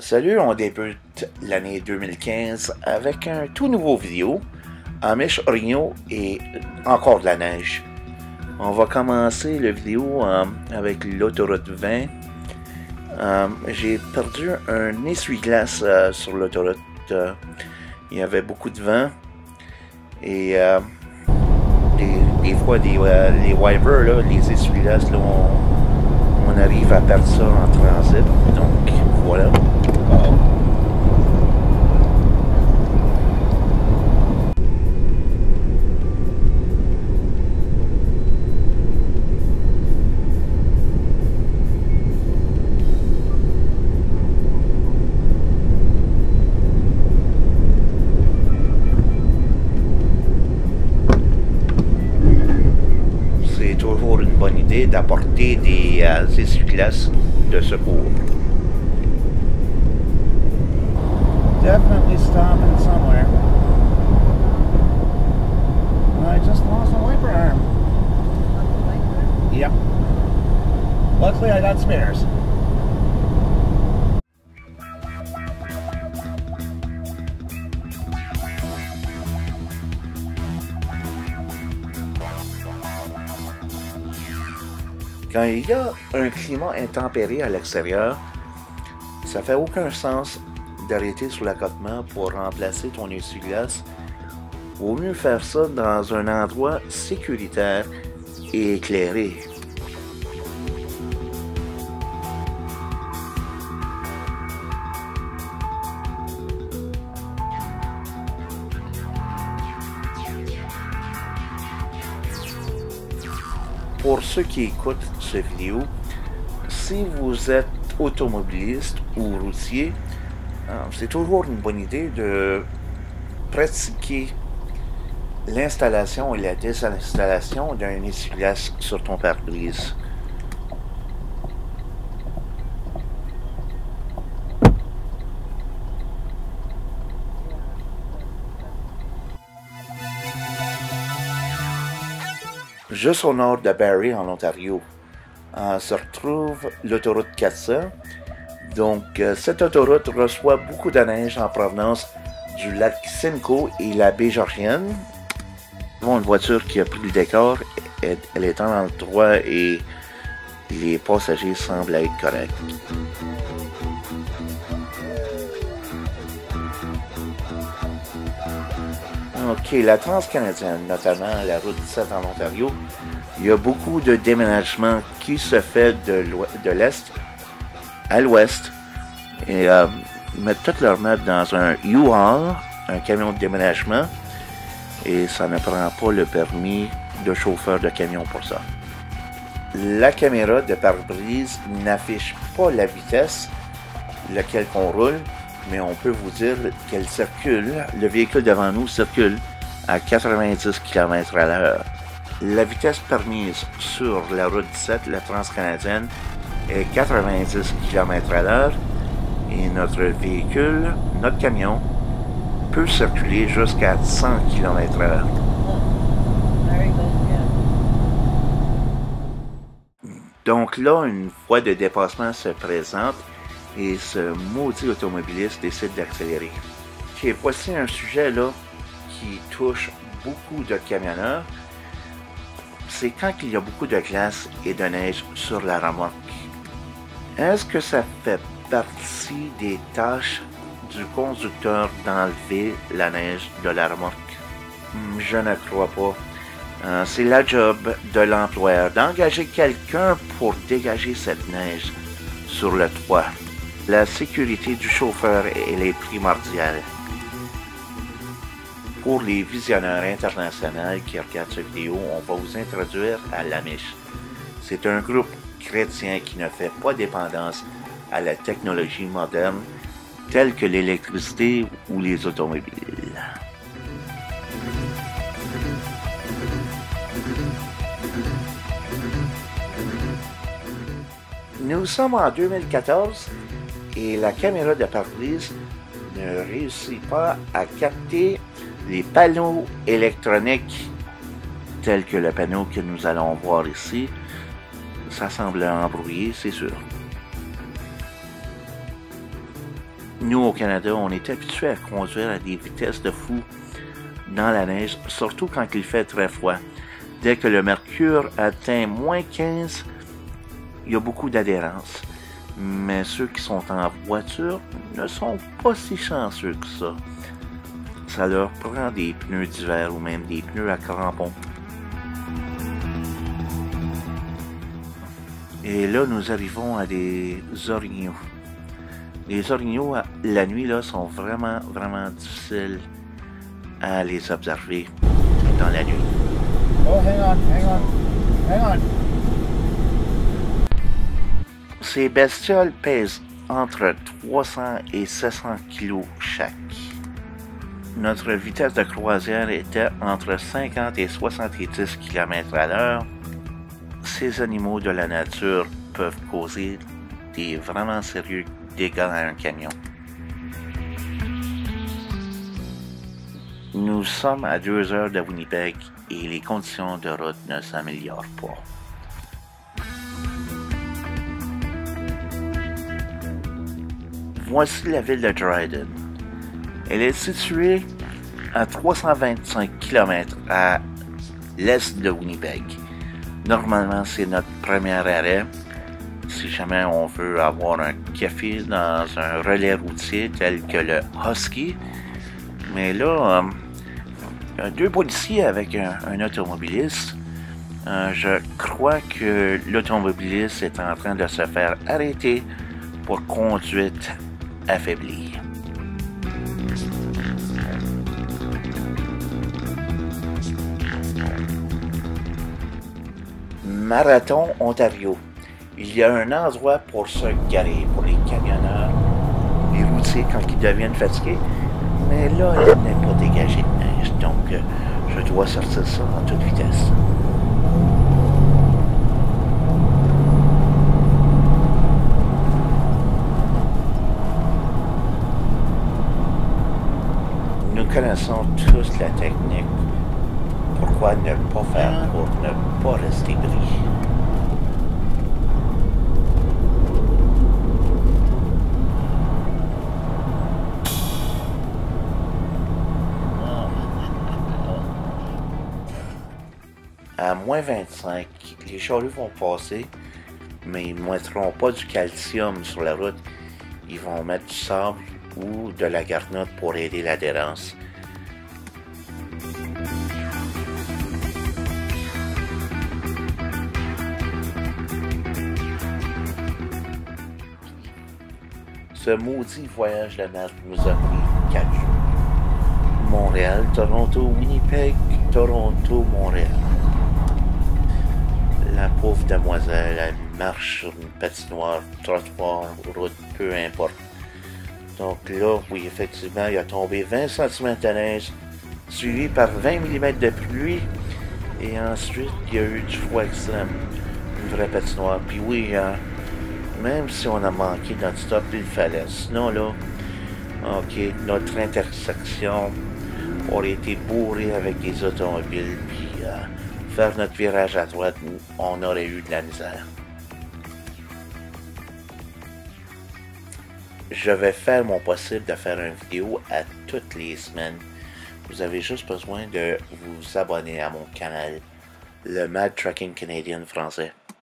Salut, on débute l'année 2015 avec un tout nouveau vidéo, Amish Origno et encore de la neige. On va commencer la vidéo avec l'autoroute 20. J'ai perdu un essuie-glace sur l'autoroute. Il y avait beaucoup de vent et des fois les wipers, là, les essuie-glaces, là, on arrive à perdre ça en transit. Donc voilà. C'est toujours une bonne idée d'apporter des essuie-glaces de secours. Definitely stopping somewhere. I just lost my wiper arm. Yep. Luckily I got spares. Quand il y a un climat intempéré à l'extérieur, ça fait aucun sens d'arrêter sur l'accotement pour remplacer ton essuie-glace. Vaut mieux faire ça dans un endroit sécuritaire et éclairé. Pour ceux qui écoutent cette vidéo, si vous êtes automobiliste ou routier, c'est toujours une bonne idée de pratiquer l'installation et la désinstallation d'un essuie-glace sur ton pare-brise. Juste au nord de Barrie, en Ontario, se retrouve l'autoroute 400. Donc, cette autoroute reçoit beaucoup de neige en provenance du lac Simcoe et la baie Georgienne. Une voiture qui a pris le décor, elle est en droit et les passagers semblent être corrects. Ok, la Transcanadienne, notamment la route 17 en Ontario, il y a beaucoup de déménagement qui se fait de l'est à l'ouest et mettent toutes leurs meubles dans un U-Haul, un camion de déménagement, et ça ne prend pas le permis de chauffeur de camion pour ça. La caméra de pare-brise n'affiche pas la vitesse laquelle qu'on roule, mais on peut vous dire qu'elle circule, le véhicule devant nous circule à 90 km/h. La vitesse permise sur la route 17, la Transcanadienne, est 90 km/h et notre véhicule, notre camion, peut circuler jusqu'à 100 km/h. Donc là, une voie de dépassement se présente et ce maudit automobiliste décide d'accélérer. Ok, voici un sujet là qui touche beaucoup de camionneurs. C'est quand il y a beaucoup de glace et de neige sur la remorque. Est-ce que ça fait partie des tâches du conducteur d'enlever la neige de la remorque? Je ne crois pas. C'est la job de l'employeur d'engager quelqu'un pour dégager cette neige sur le toit. La sécurité du chauffeur elle est primordiale. Pour les visionneurs internationaux qui regardent cette vidéo, on va vous introduire à l'Amish. C'est un groupe chrétien qui ne fait pas dépendance à la technologie moderne telle que l'électricité ou les automobiles. Nous sommes en 2014 et la caméra de pare-brise ne réussit pas à capter les panneaux électroniques tels que le panneau que nous allons voir ici. Ça semble embrouillé, c'est sûr. Nous, au Canada, on est habitué à conduire à des vitesses de fou dans la neige, surtout quand il fait très froid. Dès que le mercure atteint moins 15, il y a beaucoup d'adhérence. Mais ceux qui sont en voiture ne sont pas si chanceux que ça. Ça leur prend des pneus d'hiver ou même des pneus à crampons. Et là, nous arrivons à des orignaux. Les orignaux, la nuit, là, sont vraiment difficiles à les observer dans la nuit. Oh, hang on. Ces bestioles pèsent entre 300 et 700 kg chaque. Notre vitesse de croisière était entre 50 et 70 km à l'heure. Ces animaux de la nature peuvent causer des vraiment sérieux dégâts à un camion. Nous sommes à 2 heures de Winnipeg et les conditions de route ne s'améliorent pas. Voici la ville de Dryden. Elle est située à 325 km à l'est de Winnipeg. Normalement, c'est notre premier arrêt. Si jamais on veut avoir un café dans un relais routier tel que le Husky. Mais là, il y a 2 policiers avec un automobiliste. Je crois que l'automobiliste est en train de se faire arrêter pour conduite affaiblie. Marathon, Ontario. Il y a un endroit pour se garer pour les camionneurs, les routiers quand ils deviennent fatigués. Mais là, il n'est pas dégagé de neige, donc je dois sortir ça en toute vitesse. Nous connaissons tous la technique. Pourquoi ne pas faire pour ne pas rester pris? À moins 25, les charrues vont passer, mais ils ne mettront pas du calcium sur la route. Ils vont mettre du sable ou de la garnotte pour aider l'adhérence. Ce maudit voyage de merde nous a pris 4 jours. Montréal, Toronto, Winnipeg, Toronto, Montréal. La pauvre demoiselle, elle marche sur une patinoire, trottoir, route, peu importe. Donc là, oui, effectivement, il a tombé 20 cm de neige, suivi par 20 mm de pluie, et ensuite, il y a eu du froid extrême. Une vraie patinoire. Puis oui, même si on a manqué notre stop, il fallait. Sinon, là, ok, notre intersection aurait été bourrée avec des automobiles, puis faire notre virage à droite, on aurait eu de la misère. Je vais faire mon possible de faire une vidéo à toutes les semaines. Vous avez juste besoin de vous abonner à mon canal, le Mad Trucking Canadien français.